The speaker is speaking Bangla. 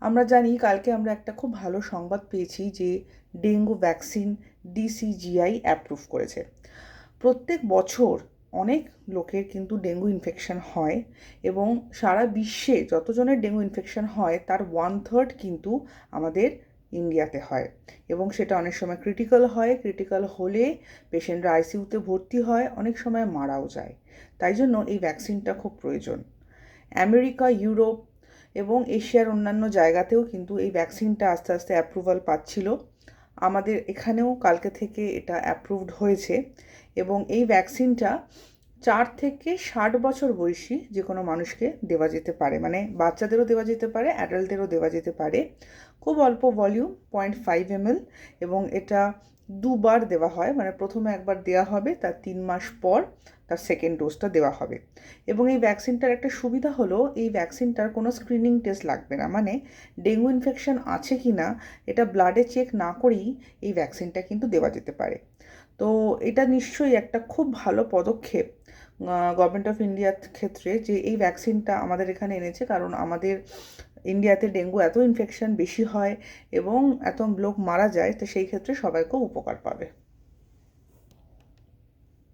আমরা জানি কালকে আমরা একটা খুব ভালো সংবাদ পেয়েছি যে ডেঙ্গু ভ্যাকসিন ডিসিজিআই অ্যাপ্রুভ করেছে। প্রত্যেক বছর অনেক লোকের কিন্তু ডেঙ্গু ইনফেকশন হয় এবং সারা বিশ্বে যতজনের ডেঙ্গু ইনফেকশন হয় তার 1/3 কিন্তু আমাদের ইন্ডিয়াতে হয় এবং সেটা অনেক সময় ক্রিটিক্যাল হয়। ক্রিটিক্যাল হলে পেশেন্টরা আইসিইউতে ভর্তি হয়, অনেক সময় মারাও যায়। তাই জন্য এই ভ্যাকসিনটা খুব প্রয়োজন। আমেরিকা, ইউরোপ এবং এশিয়ার অন্যান্য জায়গাতেও কিন্তু এই ভ্যাকসিনটা আস্তে আস্তে অ্যাপ্রুভাল পাচ্ছিল। আমাদের এখানেও কালকে থেকে এটা অ্যাপ্রুভড হয়েছে এবং এই ভ্যাকসিনটা 4 থেকে 60 বছর বয়সী যে কোনো মানুষকে দেওয়া যেতে পারে, মানে বাচ্চাদেরও দেওয়া যেতে পারে, অ্যাডাল্টদেরও দেওয়া যেতে পারে। খুব অল্প ভলিউম, 0.5 ml, এবং এটা দুবার দেওয়া হয়, মানে প্রথমে একবার দেওয়া হবে, তার 3 মাস পর তার সেকেন্ড ডোজটা দেওয়া হবে। এবং এই ভ্যাকসিনটার একটা সুবিধা হলো এই ভ্যাকসিনটার কোনো স্ক্রিনিং টেস্ট লাগবে না, মানে ডেঙ্গু ইনফেকশন আছে কি না এটা ব্লাডে চেক না করেই এই ভ্যাকসিনটা কিন্তু দেওয়া যেতে পারে। তো এটা নিশ্চয়ই একটা খুব ভালো পদক্ষেপ গভর্নমেন্ট অফ ইন্ডিয়ার ক্ষেত্রে যে এই ভ্যাকসিনটা আমাদের এখানে এনেছে, কারণ আমাদের ইন্ডিয়াতে ডেঙ্গু এত ইনফেকশন বেশি হয় এবং এত লোক মারা যায়, তো সেই ক্ষেত্রে সবাই খুব উপকার পাবে।